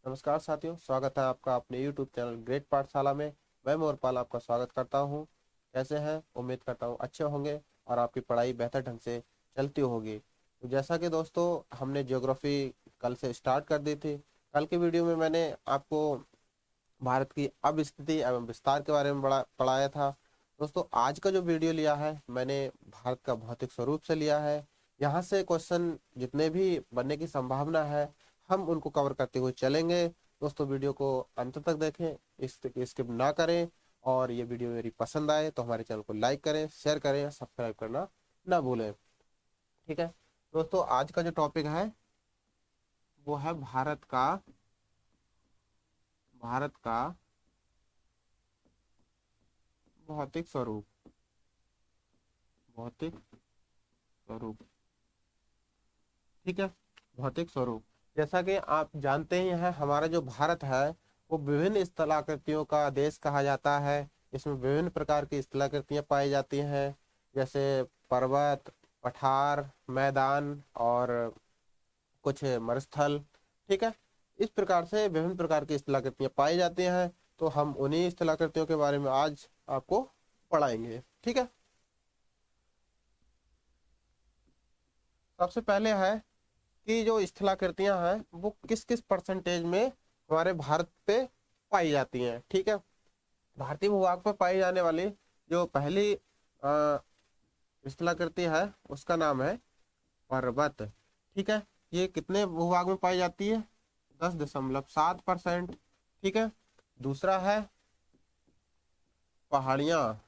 नमस्कार साथियों, स्वागत है आपका अपने YouTube चैनल ग्रेट पाठशाला में। मैं मोरपाल आपका स्वागत करता हूं। कैसे हैं? उम्मीद करता हूं अच्छे होंगे और आपकी पढ़ाई बेहतर ढंग से चलती होगी। तो जैसा कि दोस्तों, हमने ज्योग्राफी कल से स्टार्ट कर दी थी। कल की वीडियो में मैंने आपको भारत की अब स्थिति एवं विस्तार के बारे में बड़ा पढ़ाया था। दोस्तों, आज का जो वीडियो लिया है मैंने भारत का भौतिक स्वरूप से लिया है। यहाँ से क्वेश्चन जितने भी बनने की संभावना है हम उनको कवर करते हुए चलेंगे। दोस्तों, वीडियो को अंत तक देखें, स्किप ना करें। और ये वीडियो मेरी पसंद आए तो हमारे चैनल को लाइक करें, शेयर करें, सब्सक्राइब करना ना भूलें। ठीक है दोस्तों, आज का जो टॉपिक है वो है भारत का भौतिक स्वरूप। भौतिक स्वरूप। ठीक है, भौतिक स्वरूप। जैसा कि आप जानते ही हैं, हमारा जो भारत है वो विभिन्न स्थलाकृतियों का देश कहा जाता है। इसमें विभिन्न प्रकार की स्थलाकृतियां पाई जाती हैं, जैसे पर्वत, पठार, मैदान और कुछ मरुस्थल। ठीक है, इस प्रकार से विभिन्न प्रकार की स्थलाकृतियां पाई जाती हैं। तो हम उन्हीं स्थलाकृतियों के बारे में आज आपको पढ़ाएंगे। ठीक है, सबसे पहले है कि जो स्थलाकृतियां हैं वो किस किस परसेंटेज में हमारे भारत पे पाई जाती हैं। ठीक है, भारतीय भूभाग पर पाई जाने वाली जो पहली स्थलाकृति है उसका नाम है पर्वत। ठीक है, ये कितने भूभाग में पाई जाती है? 10.7%। ठीक है, दूसरा है पहाड़ियाँ।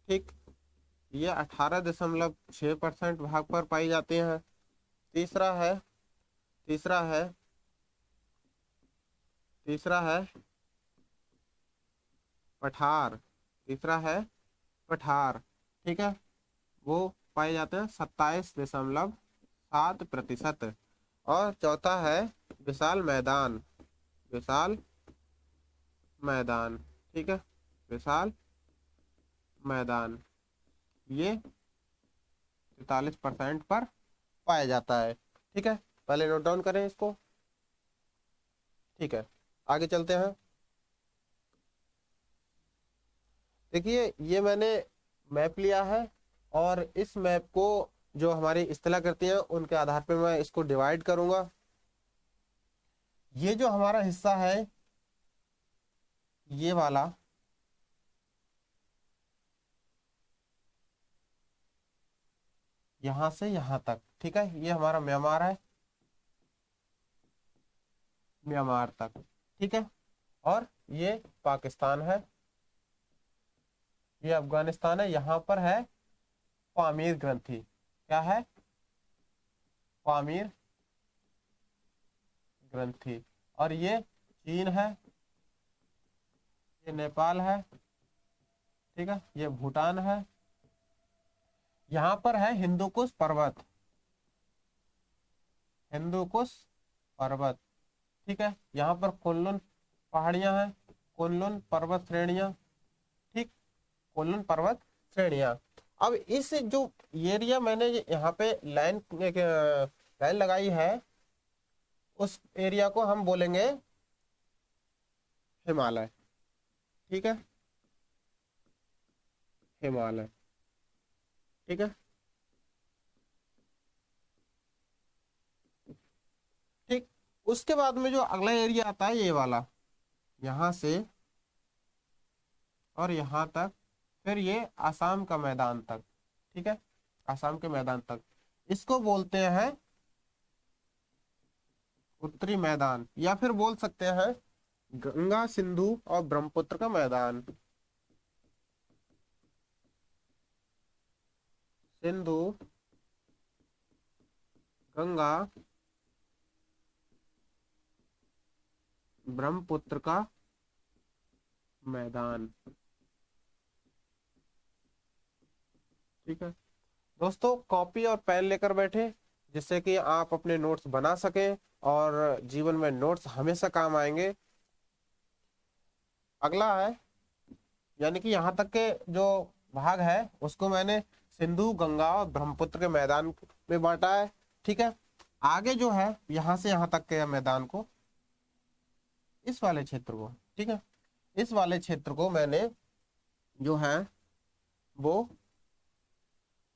ठीक, ये 18.6% भाग पर पाई जाती हैं। तीसरा है तीसरा है तीसरा है पठार। तीसरा है पठार। ठीक है, वो पाए जाते हैं 27.7%। और चौथा है विशाल मैदान। विशाल मैदान। ठीक है, विशाल मैदान, ये 43% पर पाया जाता है। ठीक है, पहले नोट डाउन करें इसको। ठीक है, आगे चलते हैं। देखिए, ये मैंने मैप लिया है और इस मैप को जो हमारी स्थलाकृति है उनके आधार पर मैं इसको डिवाइड करूंगा। ये जो हमारा हिस्सा है, ये वाला, यहां से यहां तक, ठीक है, ये हमारा म्यांमार है, म्यांमार तक। ठीक है, और ये पाकिस्तान है, ये अफगानिस्तान है। यहाँ पर है पामीर ग्रंथि। क्या है? पामीर ग्रंथि। और ये चीन है, ये नेपाल है, ठीक है, ये भूटान है। यहाँ पर है हिंदू कुश पर्वत, हिंदू कुश पर्वत। ठीक है, यहाँ पर कुनलुन पहाड़ियां हैं, कुनलुन पर्वत श्रेणियां। ठीक, कुनलुन पर्वत श्रेणियां। अब इस जो एरिया मैंने यहाँ पे लाइन लगाई है, उस एरिया को हम बोलेंगे हिमालय। ठीक है, हिमालय। ठीक है, ठीक। उसके बाद में जो अगला एरिया आता है ये वाला, यहाँ से और यहाँ तक, फिर ये आसाम का मैदान तक। ठीक है, आसाम के मैदान तक, इसको बोलते हैं उत्तरी मैदान, या फिर बोल सकते हैं गंगा सिंधु और ब्रह्मपुत्र का मैदान। सिंधु, गंगा, ब्रह्मपुत्र का मैदान। ठीक है दोस्तों, कॉपी और पेन लेकर बैठे, जिससे कि आप अपने नोट्स बना सकें और जीवन में नोट्स हमेशा काम आएंगे। अगला है, यानी कि यहाँ तक के जो भाग है उसको मैंने सिंधु, गंगा और ब्रह्मपुत्र के मैदान में बांटा है। ठीक है, आगे जो है यहाँ से यहाँ तक के मैदान को इस वाले क्षेत्र को, ठीक है, इस वाले क्षेत्र को मैंने जो है वो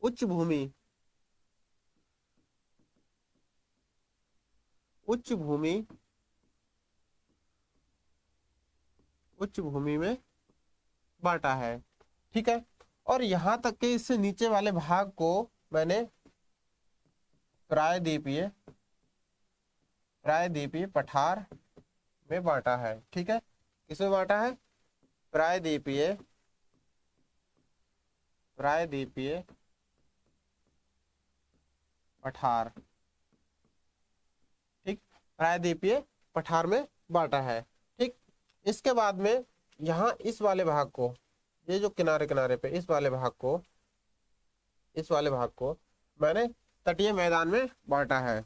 उच्च भूमि, उच्च भूमि, उच्च भूमि में बांटा है, ठीक है। और यहां तक के इससे नीचे वाले भाग को मैंने प्रायद्वीपीय, प्रायद्वीपीय पठार में बांटा है, ठीक है। किसमें बांटा है? प्रायद्वीपीय, प्रायद्वीपीय पठार, ठीक, प्रायद्वीपीय पठार में बांटा है, ठीक। इसके बाद में यहाँ इस वाले भाग को, ये जो किनारे किनारे पे इस वाले भाग को, इस वाले भाग को मैंने तटीय मैदान में बांटा है।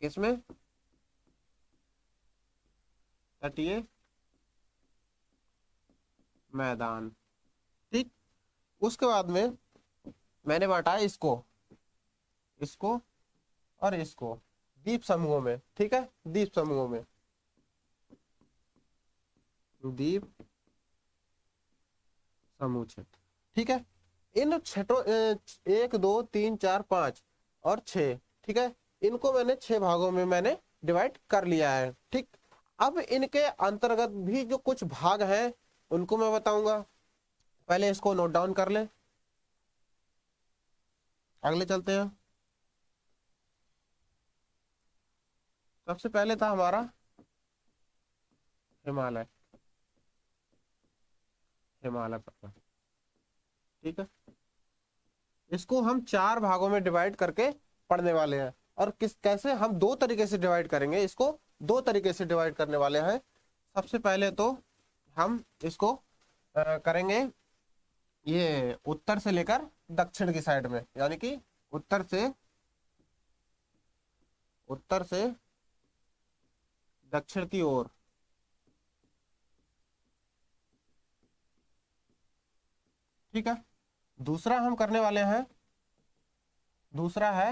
किसमें? तटीय मैदान, ठीक। उसके बाद में मैंने बांटा है इसको, इसको और इसको द्वीप समूहों में, ठीक है, द्वीप समूहों में, द्वीप समूह क्षेत्र, ठीक है। इन क्षेत्रों 1 2 3 4 5 और 6, ठीक है, इनको मैंने 6 भागों में मैंने डिवाइड कर लिया है, ठीक। अब इनके अंतर्गत भी जो कुछ भाग हैं उनको मैं बताऊंगा, पहले इसको नोट डाउन कर ले, अगले चलते हैं। सबसे पहले था हमारा हिमालय, हिमालय पर्वत, ठीक है। इसको हम 4 भागों में डिवाइड करके पढ़ने वाले हैं। और किस कैसे हम 2 तरीके से डिवाइड करेंगे, इसको 2 तरीके से डिवाइड करने वाले हैं। सबसे पहले तो हम इसको करेंगे ये उत्तर से लेकर दक्षिण की साइड में, यानी कि उत्तर से, उत्तर से दक्षिण की ओर, ठीक है। दूसरा हम करने वाले हैं, दूसरा है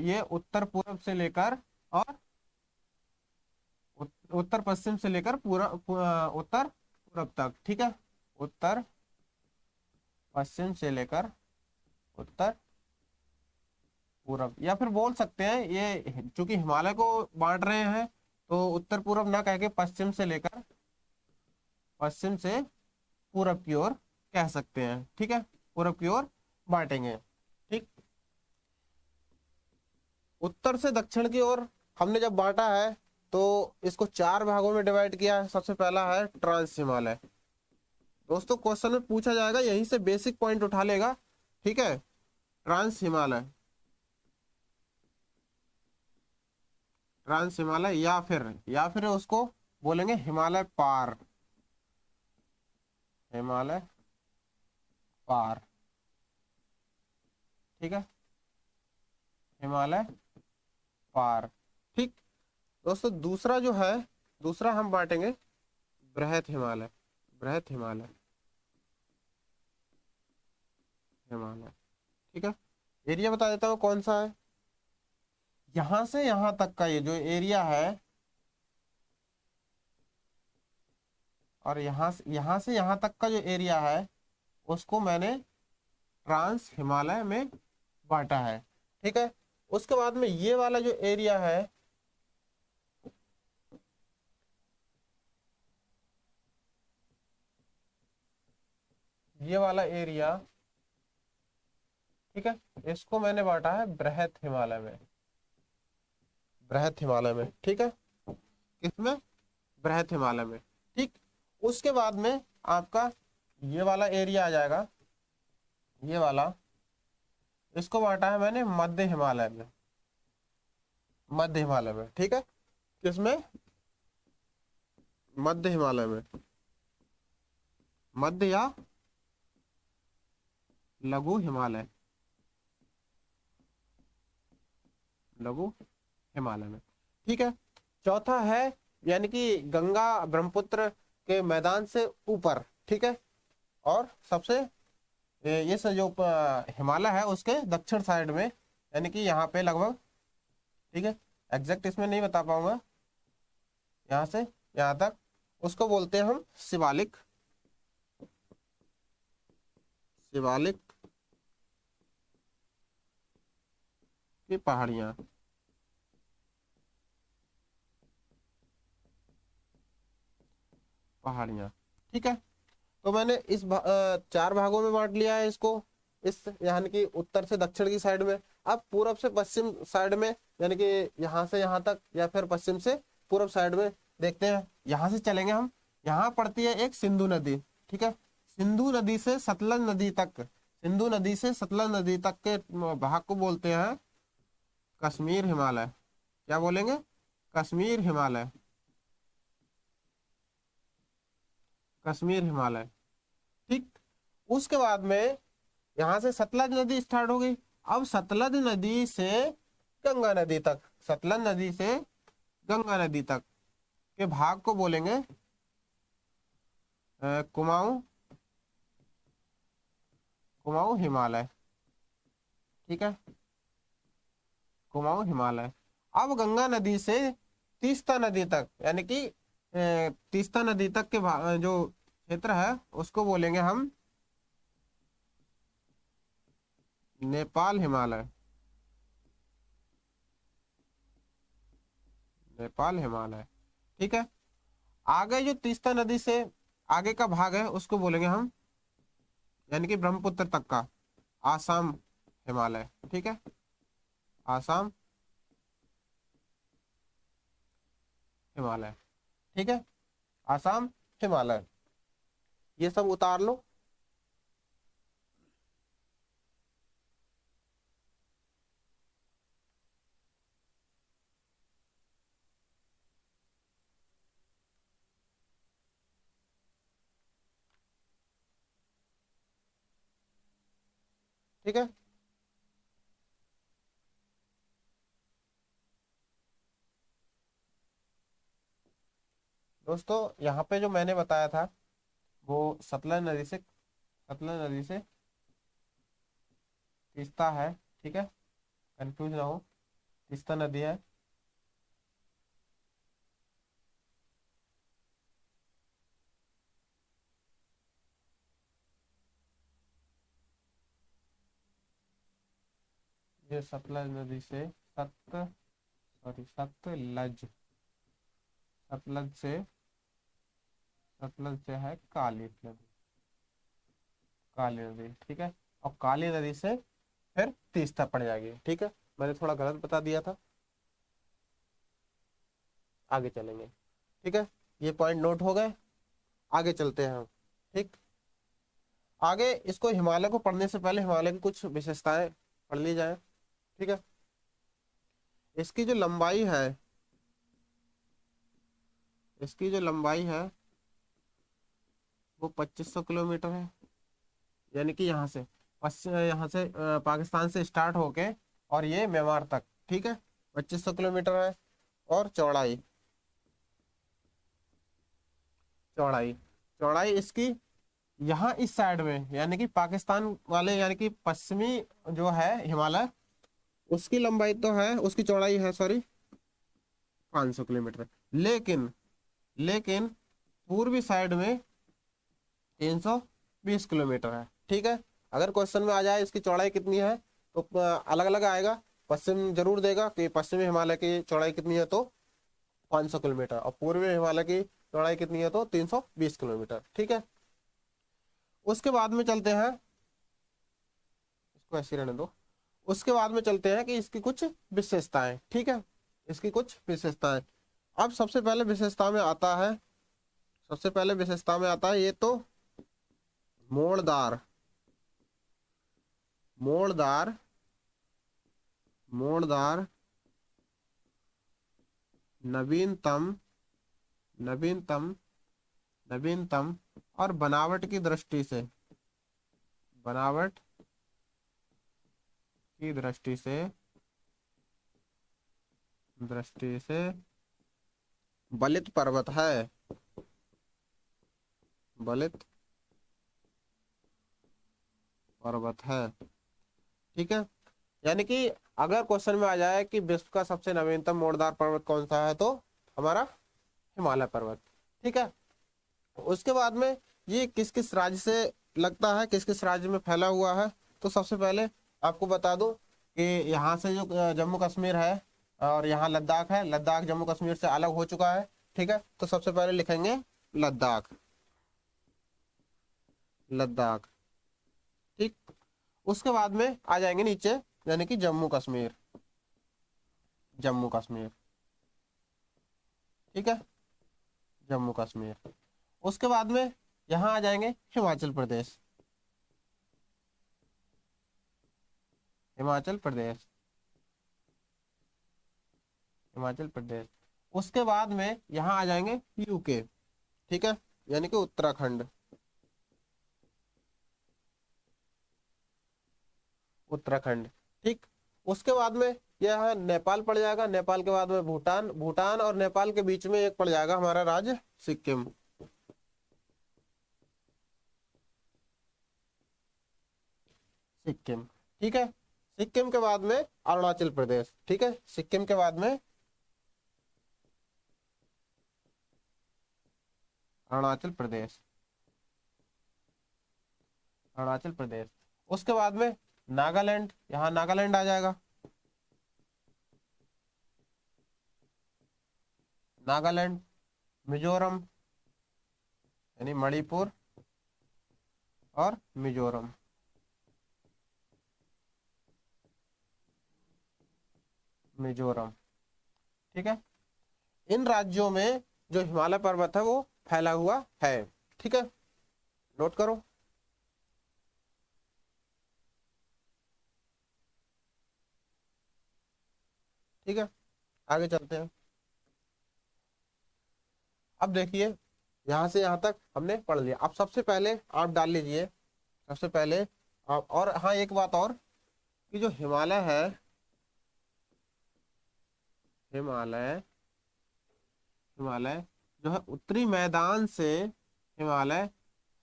ये उत्तर पूर्व से लेकर और उत्तर पश्चिम से लेकर पूरा उत्तर पूर्व तक, ठीक है। उत्तर पश्चिम से लेकर उत्तर पूर्व, या फिर बोल सकते हैं ये चूंकि हिमालय को बांट रहे हैं तो उत्तर पूर्व ना कह के पश्चिम से लेकर, पश्चिम से पूरब की ओर कह सकते हैं, ठीक है, पूरब की ओर बांटेंगे, ठीक। उत्तर से दक्षिण की ओर हमने जब बांटा है तो इसको 4 भागों में डिवाइड किया है। सबसे पहला है ट्रांस हिमालय, दोस्तों क्वेश्चन में पूछा जाएगा, यहीं से बेसिक पॉइंट उठा लेगा, ठीक है। ट्रांस हिमालय, ट्रांस हिमालय, या फिर उसको बोलेंगे हिमालय पार, हिमालय पार, ठीक है, हिमालय पार, ठीक। दोस्तों दूसरा जो है, दूसरा हम बांटेंगे बृहत हिमालय, बृहत हिमालय, हिमालय, ठीक है। एरिया बता देता हूँ कौन सा है। यहां से यहां तक का ये जो एरिया है, और यहां से यहां तक का जो एरिया है उसको मैंने ट्रांस हिमालय में बांटा है, ठीक है। उसके बाद में ये वाला जो एरिया है, ये वाला एरिया, ठीक है, इसको मैंने बांटा है बृहत हिमालय में, बृहत हिमालय में, ठीक है। किसमें? बृहत हिमालय में, ठीक। उसके बाद में आपका ये वाला एरिया आ जाएगा, ये वाला, इसको बांटा है मैंने मध्य हिमालय में, मध्य हिमालय में, ठीक है। किसमें? मध्य हिमालय में, मध्य या लघु हिमालय, लघु हिमालय में, ठीक है। चौथा है यानी कि गंगा ब्रह्मपुत्र के मैदान से ऊपर, ठीक है। और सबसे ये जो हिमालय है उसके दक्षिण साइड में, यानी कि यहाँ पे लगभग, ठीक है, एग्जैक्ट इसमें नहीं बता पाऊंगा, यहाँ से यहाँ तक, उसको बोलते हैं हम शिवालिक। शिवालिक की पहाड़ियां। पहाड़ियां, ठीक है। तो मैंने इस चार भागों में बांट लिया है इसको, इस यानी कि उत्तर से दक्षिण की साइड में। अब पूरब से पश्चिम साइड में, यानी कि यहाँ से यहाँ तक, या फिर पश्चिम से पूरब साइड में देखते हैं। यहाँ से चलेंगे हम, यहाँ पड़ती है एक सिंधु नदी, ठीक है। सिंधु नदी से सतलज नदी तक, सिंधु नदी से सतलज नदी तक के भाग को बोलते हैं कश्मीर हिमालय। क्या बोलेंगे? कश्मीर हिमालय। कश्मीर हिमालय, ठीक। उसके बाद में यहां से सतलज नदी स्टार्ट हो गई। अब सतलज नदी से गंगा नदी तक, सतलज नदी से गंगा नदी तक के भाग को बोलेंगे कुमाऊं, कुमाऊं हिमालय, ठीक है। कुमाऊं हिमालय। अब गंगा नदी से तीस्ता नदी तक, यानी कि तीस्ता नदी तक के जो क्षेत्र है उसको बोलेंगे हम नेपाल हिमालय। नेपाल हिमालय, ठीक है। आगे जो तीस्ता नदी से आगे का भाग है उसको बोलेंगे हम, यानी कि ब्रह्मपुत्र तक का, आसाम हिमालय, ठीक है। आसाम हिमालय, ठीक है। आसाम हिमालय, ये सब उतार लो। ठीक है। दोस्तों यहाँ पे जो मैंने बताया था वो सतलज नदी से, सतलज नदी से तीस्ता है, ठीक है। कंफ्यूज ना हो, तीस्ता नदी है। ये सतलज नदी से सतलज, सतलज से, सतलज से है काली नदी, काली नदी, ठीक है। और काली नदी से फिर तीस्ता पड़ जाएगी, ठीक है। मैंने थोड़ा गलत बता दिया था, आगे चलेंगे, ठीक है। ये पॉइंट नोट हो गए, आगे चलते हैं हम, ठीक। आगे इसको, हिमालय को पढ़ने से पहले हिमालय की कुछ विशेषताएं पढ़ ली जाए, ठीक है। इसकी जो लंबाई है, इसकी जो लंबाई है वो 2500 किलोमीटर है। यानी कि यहाँ से पश्चिम, यहाँ से पाकिस्तान से स्टार्ट होके और ये म्यांमार तक, ठीक है। 2500 किलोमीटर है। और चौड़ाई, चौड़ाई, चौड़ाई इसकी यहाँ इस साइड में, यानी कि पाकिस्तान वाले, यानी कि पश्चिमी जो है हिमालय, उसकी लंबाई तो है, उसकी चौड़ाई है, सॉरी, 500 किलोमीटर। लेकिन, लेकिन पूर्वी साइड में 320 किलोमीटर है, ठीक है। अगर क्वेश्चन में आ जाए इसकी चौड़ाई कितनी है तो अलग अलग आएगा। पश्चिम जरूर देगा कि पश्चिमी हिमालय की चौड़ाई कितनी है, तो 500 किलोमीटर, और पूर्वी हिमालय की चौड़ाई कितनी है, तो 320 किलोमीटर, ठीक है। उसके बाद में चलते हैं, इसको ऐसे रहने दो। उसके बाद में चलते हैं कि इसकी कुछ विशेषताएं, ठीक है। इसकी कुछ विशेषताएं। अब सबसे पहले विशेषता में आता है, सबसे पहले विशेषता में आता है ये तो मोड़दार, मोड़दार, मोड़दार, नवीनतम, नवीनतम, नवीनतम, और बनावट की दृष्टि से, बनावट की दृष्टि से, दृष्टि से बलित पर्वत है, बलित पर्वत है, ठीक है। यानी कि अगर क्वेश्चन में आ जाए कि विश्व का सबसे नवीनतम मोड़दार पर्वत कौन सा है, तो हमारा हिमालय पर्वत। ठीक है, उसके बाद में ये किस किस राज्य से लगता है, किस किस राज्य में फैला हुआ है। तो सबसे पहले आपको बता दूं कि यहाँ से जो जम्मू कश्मीर है और यहाँ लद्दाख है, लद्दाख जम्मू कश्मीर से अलग हो चुका है। ठीक है, तो सबसे पहले लिखेंगे लद्दाख, लद्दाख। ठीक, उसके बाद में आ जाएंगे नीचे, यानी कि जम्मू कश्मीर, जम्मू कश्मीर। ठीक है, जम्मू कश्मीर। उसके बाद में यहाँ आ जाएंगे हिमाचल प्रदेश, हिमाचल प्रदेश, हिमाचल प्रदेश। उसके बाद में यहाँ आ जाएंगे यूके। ठीक है, यानी कि उत्तराखंड, उत्तराखंड। ठीक, उसके बाद में यह नेपाल पड़ जाएगा, नेपाल के बाद में भूटान, भूटान और नेपाल के बीच में एक पड़ जाएगा हमारा राज्य सिक्किम, सिक्किम। ठीक है, सिक्किम के बाद में अरुणाचल प्रदेश। ठीक है, सिक्किम के बाद में अरुणाचल प्रदेश, अरुणाचल प्रदेश। उसके बाद में नागालैंड, यहाँ नागालैंड आ जाएगा, नागालैंड। मिजोरम, यानी मणिपुर और मिजोरम, मिजोरम। ठीक है, इन राज्यों में जो हिमालय पर्वत है वो फैला हुआ है। ठीक है, नोट करो। ठीक है, आगे चलते हैं। अब देखिए, यहां से यहां तक हमने पढ़ लिया। अब सबसे पहले आप डाल लीजिए, सबसे पहले आप, और हाँ एक बात और, कि जो हिमालय है, हिमालय, हिमालय जो है उत्तरी मैदान से, हिमालय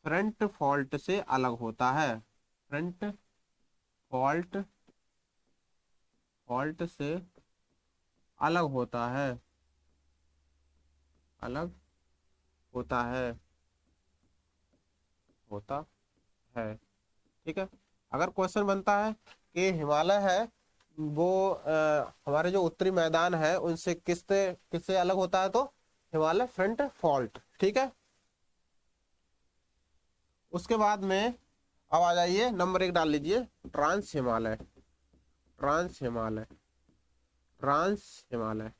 फ्रंट फॉल्ट से अलग होता है, फ्रंट फॉल्ट, फॉल्ट से अलग होता है, अलग होता है, होता है। ठीक है, अगर क्वेश्चन बनता है कि हिमालय है वो हमारे जो उत्तरी मैदान है उनसे किससे किससे अलग होता है, तो हिमालय फ्रंट फॉल्ट। ठीक है, उसके बाद में अब आ जाइए, नंबर 1 डाल लीजिए, trans Himalaya, trans Himalaya, trans Himalaya,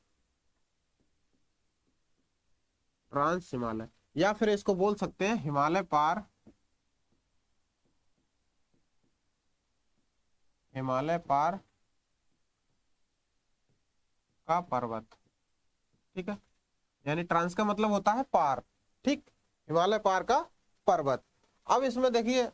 trans Himalaya. या फिर इसको बोल सकते हैं हिमालय पार, हिमालय पार का पर्वत। ठीक है, यानी ट्रांस का मतलब होता है पार। ठीक, हिमालय पार का पर्वत। अब इसमें देखिए,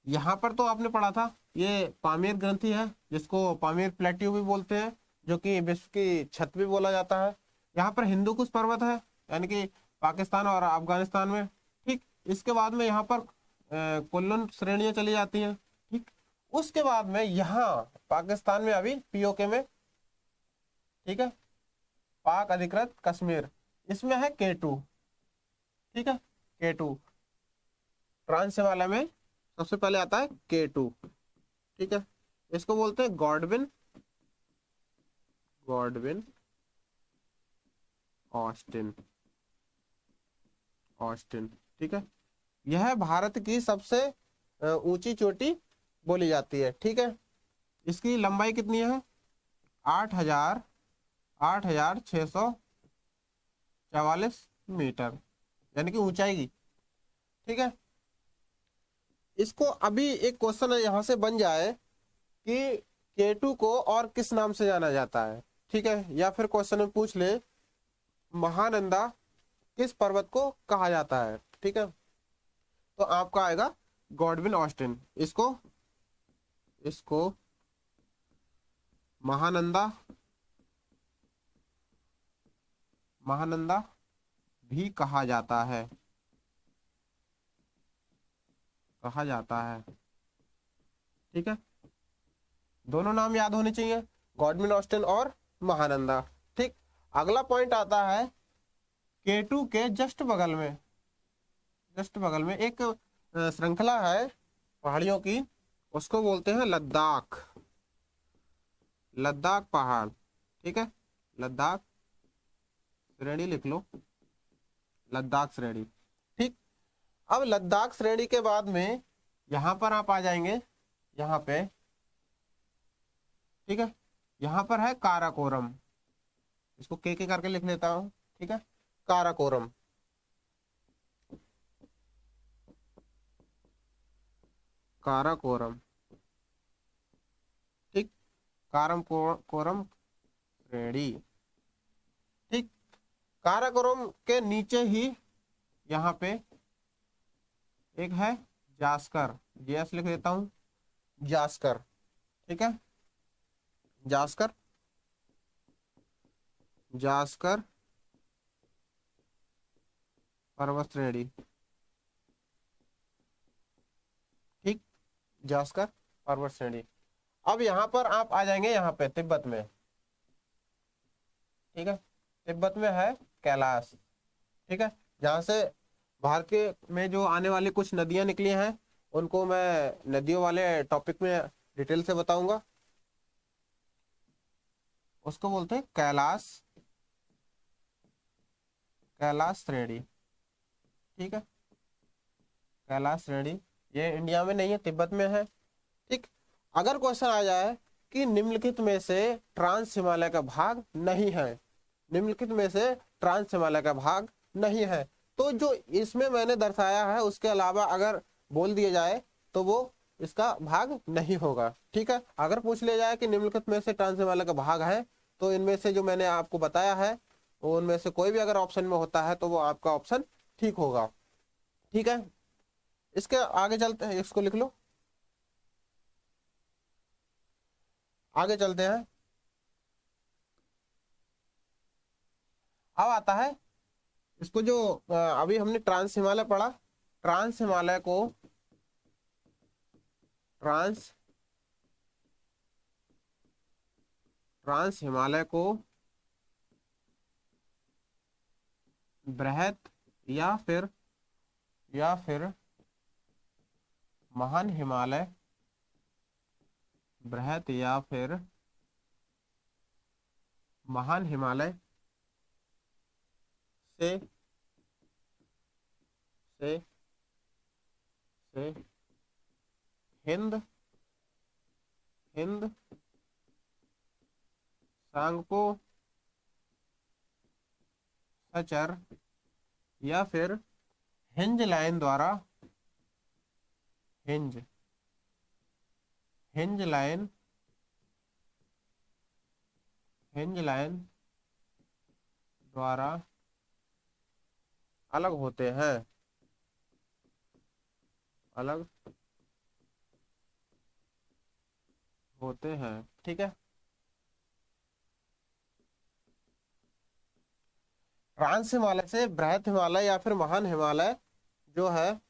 यहाँ पर तो आपने पढ़ा था ये पामीर ग्रंथि है, जिसको पामीर प्लेट्यू भी बोलते हैं, जो कि विश्व की छत भी बोला जाता है। यहाँ पर हिंदू कुश पर्वत है, यानी कि पाकिस्तान और अफगानिस्तान में। ठीक, इसके बाद में यहाँ पर कुल्लुन श्रेणियां चली जाती हैं। ठीक, उसके बाद में यहाँ पाकिस्तान में अभी पीओके में, ठीक है, पाक अधिकृत कश्मीर, इसमें है K2। ठीक है, K2 ट्रांस हिमालय में सबसे पहले आता है K2। ठीक है, इसको बोलते हैं गॉडविन, गॉडविन ऑस्टिन, ऑस्टिन। ठीक है, यह भारत की सबसे ऊंची चोटी बोली जाती है। ठीक है, इसकी लंबाई कितनी है, 8,000, 8,644 मीटर, यानी कि ऊंचाई की। ठीक है, इसको अभी एक क्वेश्चन यहाँ से बन जाए कि K2 को और किस नाम से जाना जाता है। ठीक है, या फिर क्वेश्चन में पूछ ले महानंदा किस पर्वत को कहा जाता है। ठीक है, तो आपका आएगा गॉडविन ऑस्टिन। इसको, इसको महानंदा, महानंदा भी कहा जाता है, कहा जाता है। ठीक है, दोनों नाम याद होने चाहिए, गॉडविन ऑस्टिन और महानंदा। ठीक, अगला पॉइंट आता है K2 के जस्ट बगल में एक श्रृंखला है पहाड़ियों की, उसको बोलते हैं लद्दाख। लद्दाख पहाड़, ठीक है, लद्दाख श्रेणी लिख लो, लद्दाख श्रेणी। ठीक, अब लद्दाख श्रेणी के बाद में यहां पर आप आ जाएंगे, यहाँ पे, ठीक है, यहाँ पर है काराकोरम, इसको के करके लिख लेता हूं, ठीक है, काराकोरम। काराकोरम, ठीक, कोरम श्रेणी। ठीक, काराकोरम के नीचे ही यहाँ पे एक है जास्कर, जेएस लिख देता हूं, जास्कर, ठीक है, जास्कर, जास्कर पर्वत श्रेणी। ठीक, जास्कर पर्वत श्रेणी। अब यहाँ पर आप आ जाएंगे, यहाँ पे तिब्बत में, ठीक है, तिब्बत में है कैलाश, ठीक है, जहाँ से भारत के में जो आने वाली कुछ नदियां निकली हैं उनको मैं नदियों वाले टॉपिक में डिटेल से बताऊंगा। उसको बोलते हैं कैलाश, कैलाश श्रेणी, ठीक है, कैलाश श्रेणी। ये इंडिया में नहीं है, तिब्बत में है। ठीक, अगर क्वेश्चन आ जाए कि निम्नलिखित में से ट्रांस हिमालय का भाग नहीं है, निम्नलिखित में से ट्रांस हिमालय का भाग नहीं है, तो जो इसमें मैंने दर्शाया है उसके अलावा अगर बोल दिया जाए तो वो इसका भाग नहीं होगा। ठीक है, अगर पूछ लिया जाए कि निम्नलिखित में से ट्रांस हिमालय का भाग है, तो इनमें से जो मैंने आपको बताया है उनमें से कोई भी अगर ऑप्शन में होता है तो वो आपका ऑप्शन ठीक होगा। ठीक है, इसके आगे चलते हैं, इसको लिख लो, आगे चलते हैं। अब आता है इसको जो अभी हमने ट्रांस हिमालय पढ़ा, ट्रांस हिमालय को, ट्रांस हिमालय को बृहत या फिर महान हिमालय, बृहत या फिर महान हिमालय से से से हिंद सांगपो सचर या फिर हिंज लाइन द्वारा, हिंज लाइन द्वारा अलग होते हैं, अलग होते हैं। ठीक है, ट्रांस हिमालय से बृहत हिमालय या फिर महान हिमालय जो है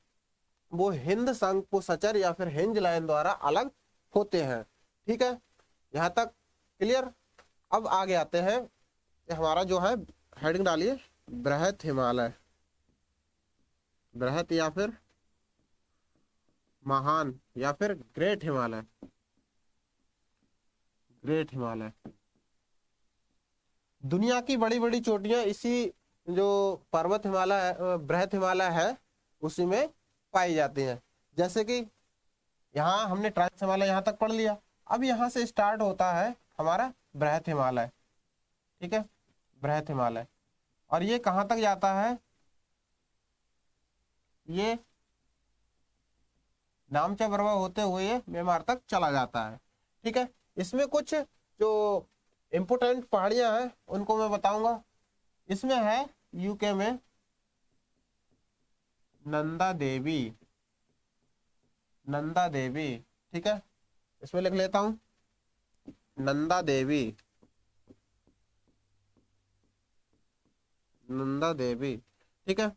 वो हिंद संघ सचर या फिर हिंज लाइन द्वारा अलग होते हैं। ठीक है, यहाँ तक क्लियर। अब आगे आते हैं, हमारा जो है हेडिंग डालिए, बृहत हिमालय, बृहत या फिर महान या फिर ग्रेट हिमालय, ग्रेट हिमालय। दुनिया की बड़ी बड़ी चोटियां इसी जो पर्वत हिमालय है, बृहत हिमालय है, उसी में पाई जाती हैं। जैसे कि यहाँ हमने ट्रांस हिमालय यहाँ तक पढ़ लिया, अब यहाँ से स्टार्ट होता है हमारा बृहत हिमालय। ठीक है, बृहत हिमालय, और ये कहाँ तक जाता है, ये नामचा बरवा होते हुए ये म्यांमार तक चला जाता है। ठीक है, इसमें कुछ जो इम्पोर्टेंट पहाड़ियां हैं उनको मैं बताऊंगा। इसमें है यूके में नंदा देवी, नंदा देवी, ठीक है, इसमें लिख लेता हूं नंदा देवी, नंदा देवी। ठीक है,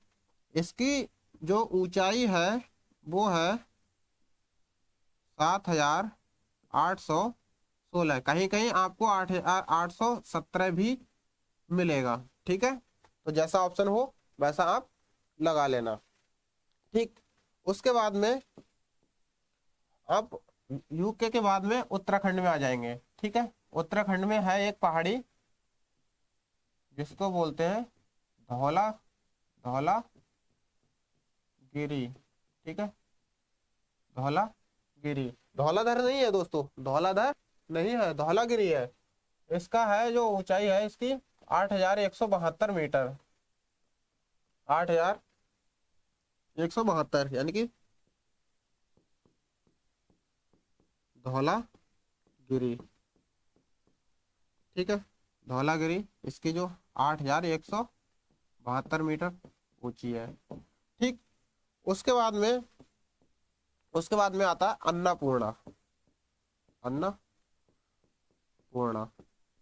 इसकी जो ऊंचाई है वो है 7,816, कहीं कहीं आपको 8,817 भी मिलेगा। ठीक है, तो जैसा ऑप्शन हो वैसा आप लगा लेना। ठीक, उसके बाद में आप यूके के बाद में उत्तराखंड में आ जाएंगे। ठीक है, उत्तराखंड में है एक पहाड़ी जिसको बोलते हैं धौला धौला गिरी। ठीक है, धौला गिरी, धौलाधर नहीं है दोस्तों, धौलाधर नहीं है, धौलागिरी है। इसका है जो ऊंचाई है इसकी 8,172 मीटर, 8,172, यानी कि धौलागिरी। ठीक है, धौलागिरी इसकी जो 8,172 मीटर ऊंची है। ठीक, उसके बाद में आता है अन्नपूर्णा, अन्नपूर्णा।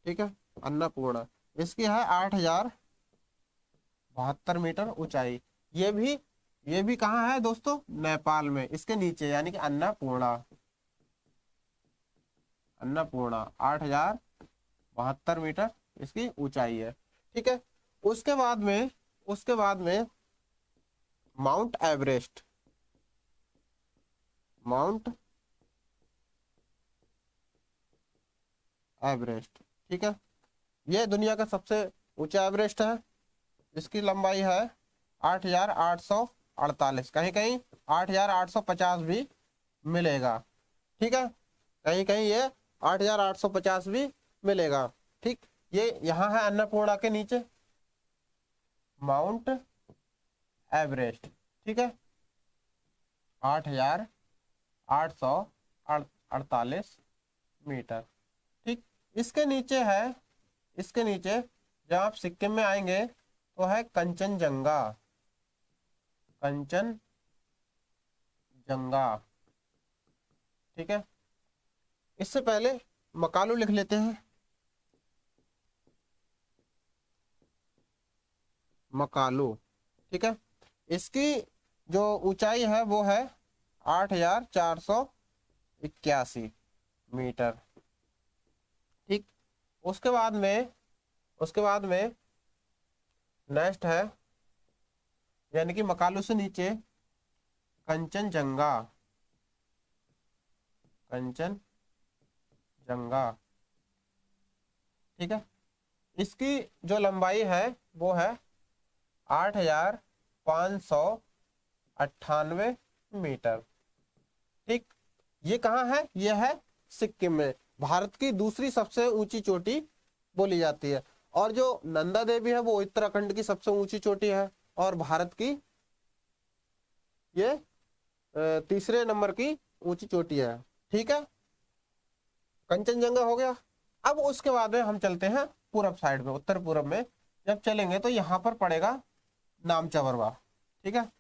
ठीक है, अन्नपूर्णा इसकी है 8,072 मीटर ऊंचाई। ये भी कहाँ है दोस्तों, नेपाल में, इसके नीचे, यानी कि अन्नपूर्णा, 8,072 मीटर इसकी ऊंचाई है। ठीक है, उसके बाद में माउंट एवरेस्ट, माउंट एवरेस्ट। ठीक है, ये दुनिया का सबसे ऊंचा एवरेस्ट है। इसकी लंबाई है 8,848, कहीं कहीं 8,850 भी मिलेगा। ठीक है, कहीं कहीं ये 8,850 भी मिलेगा। ठीक, ये यहाँ है अन्नपूर्णा के नीचे माउंट एवरेस्ट। ठीक है, 8,848 मीटर। ठीक, इसके नीचे है, जब आप सिक्किम में आएंगे तो है कंचनजंगा, कंचनजंगा। ठीक है, इससे पहले मकालू लिख लेते हैं, मकालू। ठीक है, इसकी जो ऊंचाई है वो है 8,481 मीटर। ठीक, उसके बाद में नेक्स्ट है, यानी कि मकालू से नीचे कंचनजंगा, कंचनजंगा। ठीक है, इसकी जो लंबाई है वो है 8,598 मीटर। ठीक, ये कहाँ है, ये है सिक्किम में, भारत की दूसरी सबसे ऊंची चोटी बोली जाती है। और जो नंदा देवी है वो उत्तराखंड की सबसे ऊंची चोटी है, और भारत की ये तीसरे नंबर की ऊंची चोटी है। ठीक है, कंचनजंगा हो गया। अब उसके बाद में हम चलते हैं पूरब साइड में, उत्तर पूरब में जब चलेंगे तो यहाँ पर पड़ेगा नामचा बरवा। ठीक है,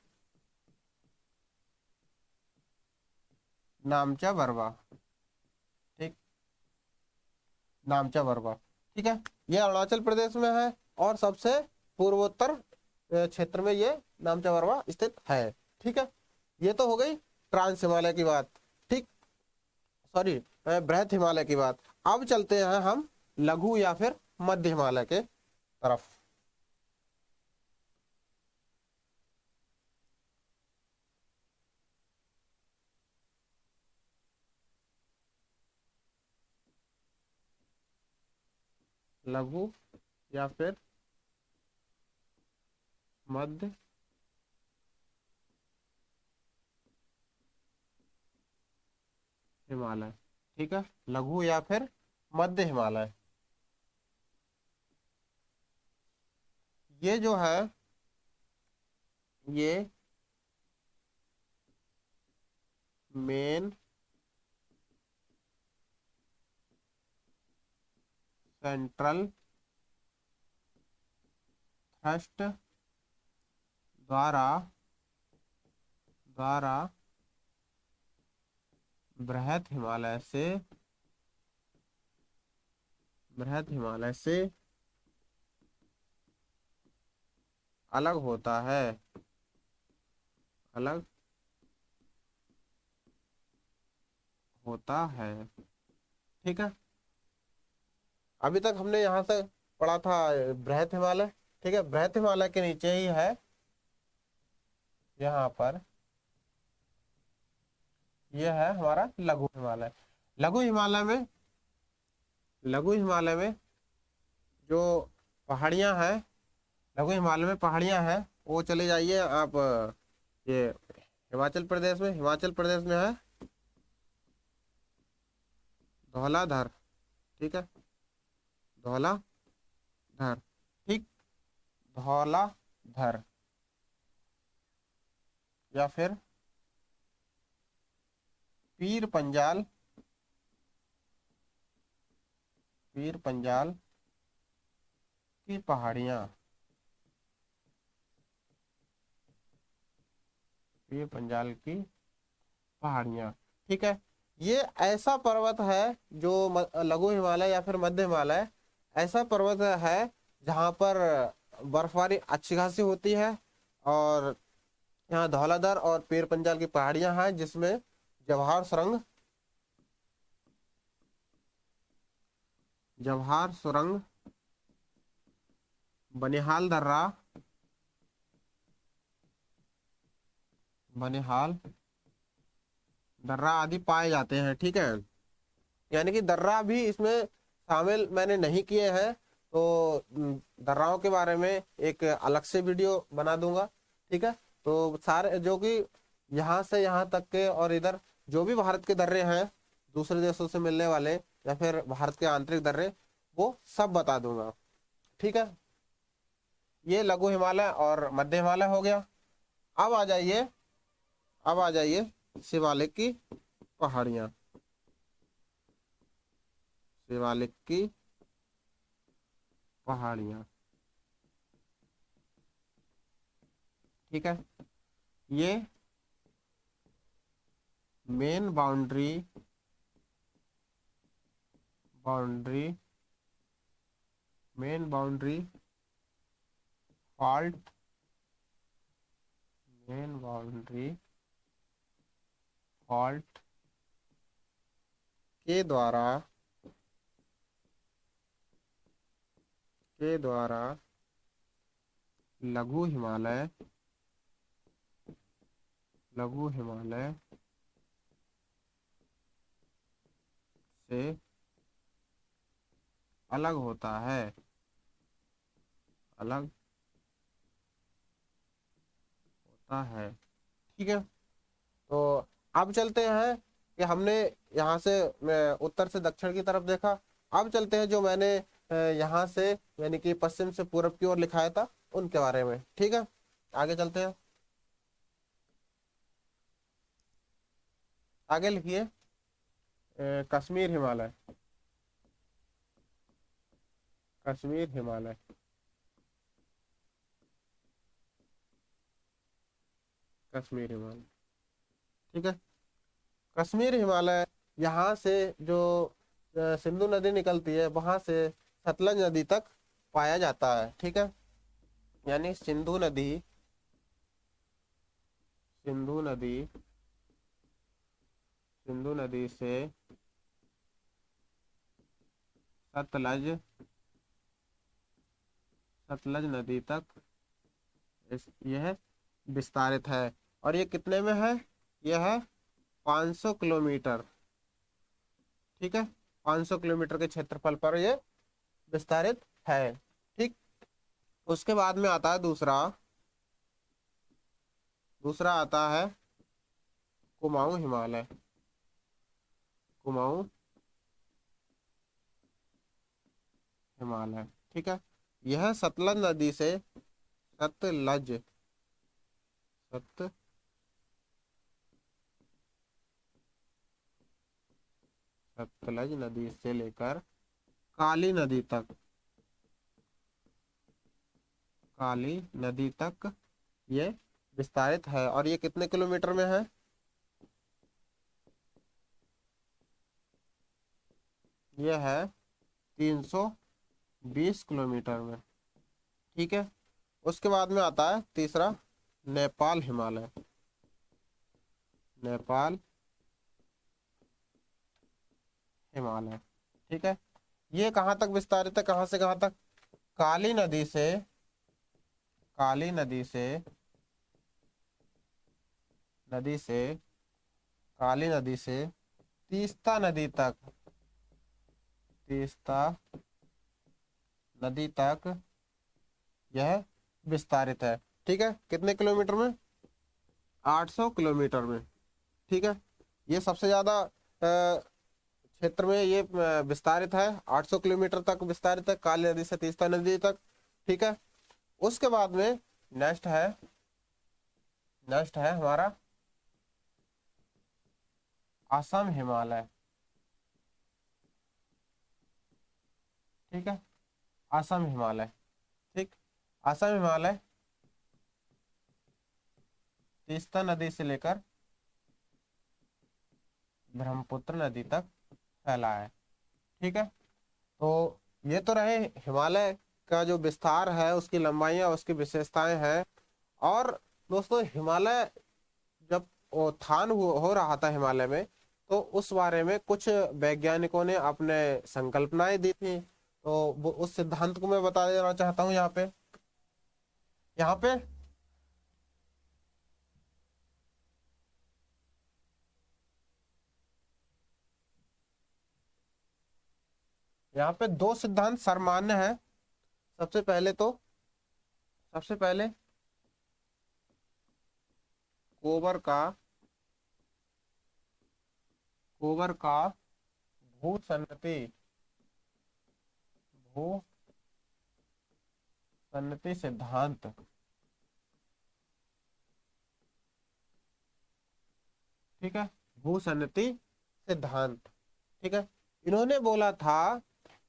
नामचा बरवा। ठीक, नामचा बरवा। ठीक है, ये अरुणाचल प्रदेश में है और सबसे पूर्वोत्तर क्षेत्र में ये नामचा बरवा स्थित है। ठीक है, ये तो हो गई ट्रांस हिमालय की बात। ठीक, सॉरी, बृहद हिमालय की बात। अब चलते हैं हम लघु या फिर मध्य हिमालय के तरफ। लघु या फिर मध्य हिमालय। ठीक है, लघु या फिर मध्य हिमालय, ये जो है ये मेन सेंट्रल थ्रस्ट द्वारा बृहद हिमालय से अलग होता है, अलग होता है। ठीक है, अभी तक हमने यहाँ से पढ़ा था बृहद हिमालय, ठीक है, बृहत हिमालय के नीचे ही है यहाँ पर, ये है हमारा लघु हिमालय। लघु हिमालय में, लघु हिमालय में जो पहाड़ियाँ हैं, लघु हिमालय में पहाड़ियाँ हैं, वो चले जाइए आप ये हिमाचल प्रदेश में, हिमाचल प्रदेश में है धौलाधर। ठीक है, धौलाधर, ठीक, धौलाधर, या फिर पीर पंजाल, पीर पंजाल की पहाड़ियाँ, पीर पंजाल की पहाड़ियाँ। ठीक है, ये ऐसा पर्वत है जो लघु हिमालय या फिर मध्य हिमालय, ऐसा पर्वत है जहाँ पर बर्फबारी अच्छी खासी होती है, और यहाँ धौलाधर और पीर पंजाल की पहाड़ियाँ हैं जिसमें जवाहर सुरंग, जवाहर सुरंग, बनिहाल दर्रा, बनिहाल दर्रा आदि पाए जाते हैं। ठीक है, यानी कि दर्रा भी इसमें शामिल मैंने नहीं किए हैं, तो दर्राओं के बारे में एक अलग से वीडियो बना दूंगा। ठीक है, तो सारे जो कि यहाँ से यहाँ तक के और इधर जो भी भारत के दर्रे हैं, दूसरे देशों से मिलने वाले या फिर भारत के आंतरिक दर्रे, वो सब बता दूंगा। ठीक है, ये लघु हिमालय और मध्य हिमालय हो गया। अब आ जाइए, अब आ जाइए शिवालिक की पहाड़ियाँ, शिवालिक की पहाड़ियाँ। ठीक है, ये main boundary, boundary, main boundary fault, main boundary fault के द्वारा, के द्वारा लघु हिमालय, लघु हिमालय से अलग होता है, अलग होता है। ठीक है, तो अब चलते हैं कि हमने यहाँ से उत्तर से दक्षिण की तरफ देखा। अब चलते हैं जो मैंने यहाँ से यानी कि पश्चिम से पूरब की ओर लिखाया था उनके बारे में। ठीक है, आगे चलते हैं, आगे लिखिए कश्मीर हिमालय, कश्मीर हिमालय, कश्मीर हिमालय। ठीक है, कश्मीर हिमालय यहाँ से जो सिंधु नदी निकलती है वहां से सतलज नदी तक पाया जाता है। ठीक है, यानी सिंधु नदी, सिंधु नदी, सिंधु नदी से सतलज, सतलज नदी तक यह विस्तारित है। और ये कितने में है? यह है 500 किलोमीटर। ठीक है, 500 किलोमीटर के क्षेत्रफल पर ये विस्तारित है। ठीक, उसके बाद में आता है दूसरा, दूसरा आता है कुमाऊं हिमालय, कुमाऊं हिमालय। ठीक है, यह सतलज नदी से, सतलज, सत सतलज नदी से लेकर काली नदी तक, काली नदी तक ये विस्तारित है। और ये कितने किलोमीटर में है? ये है 320 किलोमीटर में। ठीक है, उसके बाद में आता है तीसरा नेपाल हिमालय, नेपाल हिमालय। ठीक है, ये कहाँ तक विस्तारित है, कहाँ से कहाँ तक? काली नदी से, काली नदी से नदी से काली नदी से तीस्ता नदी तक, तीस्ता नदी तक यह विस्तारित है। ठीक है, कितने किलोमीटर में? 800 किलोमीटर में। ठीक है, ये सबसे ज्यादा क्षेत्र में ये विस्तारित है, 800 किलोमीटर तक विस्तारित है, काली नदी से तीस्ता नदी तक। ठीक है, उसके बाद में नेक्स्ट है हमारा असम हिमालय। ठीक है, असम हिमालय। ठीक, असम हिमालय तीस्ता नदी से लेकर ब्रह्मपुत्र नदी तक फैला है। ठीक है, तो ये तो रहे हिमालय का जो विस्तार है, उसकी लंबाइयाँ, उसकी विशेषताएं हैं। और दोस्तों, हिमालय जब उत्थान हो रहा था हिमालय में, तो उस बारे में कुछ वैज्ञानिकों ने अपने संकल्पनाएं दी थी। तो वो उस सिद्धांत को मैं बता देना चाहता हूँ यहाँ पे यहाँ पे दो सिद्धांत सर्वमान्य है। सबसे पहले तो सबसे पहले कोबर का कोबर का भूसन्नति भूसन्नति सिद्धांत। ठीक है, भूसन्नति सिद्धांत। ठीक है, इन्होंने बोला था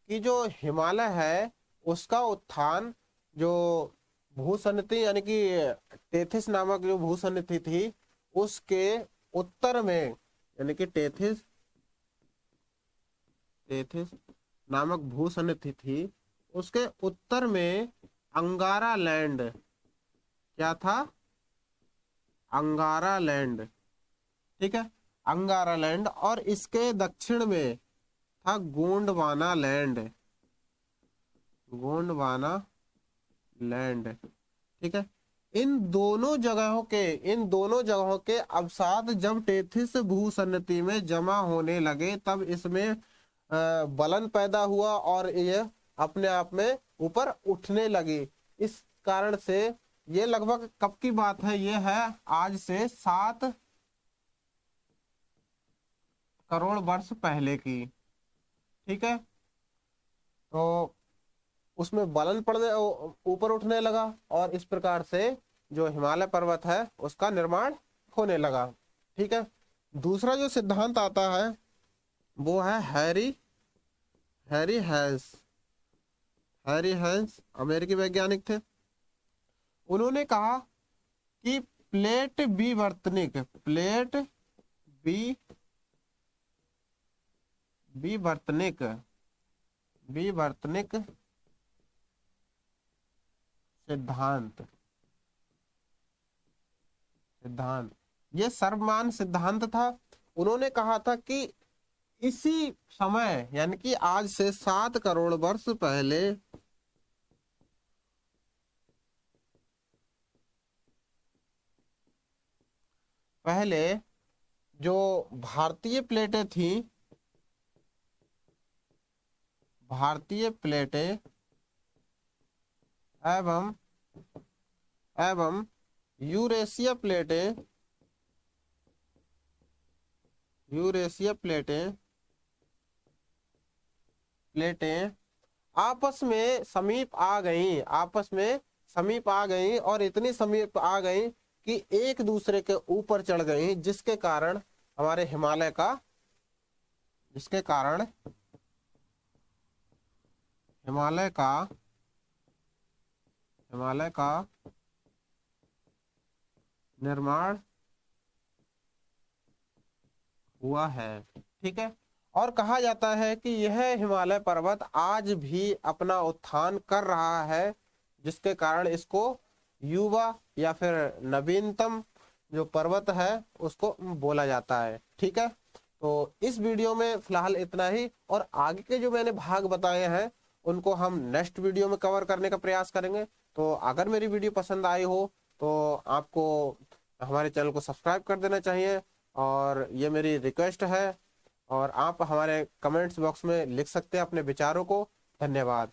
कि जो हिमालय है उसका उत्थान, जो भूसन्नति यानी कि टेथिस नामक जो भूसन्नति थी, उसके उत्तर में, यानी कि टेथिस टेथिस नामक भूसन्नति थी, उसके उत्तर में अंगारा लैंड, क्या था? अंगारा लैंड। ठीक है, अंगारा लैंड। और इसके दक्षिण में था गोंडवाना लैंड, गोंडवाना लैंड। ठीक है, इन दोनों जगहों के अवसाद जब टेथिस भूसन्नति में जमा होने लगे, तब इसमें बलन पैदा हुआ और यह अपने आप में ऊपर उठने लगी। इस कारण से ये लगभग कब की बात है? ये है आज से 7 करोड़ वर्ष पहले की। ठीक है, तो उसमें बलन पड़ने, ऊपर उठने लगा, और इस प्रकार से जो हिमालय पर्वत है उसका निर्माण होने लगा। ठीक है, दूसरा जो सिद्धांत आता है वो है हैरी हैंस। हैरी हैंस अमेरिकी वैज्ञानिक थे। उन्होंने कहा कि प्लेट बी विवर्तनिक सिद्धांत ये सर्वमान्य सिद्धांत था। उन्होंने कहा था कि इसी समय, यानी कि आज से 7 करोड़ वर्ष पहले जो भारतीय प्लेटें एवं यूरेशिया प्लेटें आपस में समीप आ गई और इतनी समीप आ गई कि एक दूसरे के ऊपर चढ़ गई, जिसके कारण हमारे हिमालय का निर्माण हुआ है। ठीक है, और कहा जाता है कि यह हिमालय पर्वत आज भी अपना उत्थान कर रहा है, जिसके कारण इसको युवा या फिर नवीनतम जो पर्वत है उसको बोला जाता है। ठीक है, तो इस वीडियो में फिलहाल इतना ही, और आगे के जो मैंने भाग बताए हैं उनको हम नेक्स्ट वीडियो में कवर करने का प्रयास करेंगे। तो अगर मेरी वीडियो पसंद आई हो तो आपको हमारे चैनल को सब्सक्राइब कर देना चाहिए, और ये मेरी रिक्वेस्ट है। और आप हमारे कमेंट्स बॉक्स में लिख सकते हैं अपने विचारों को। धन्यवाद।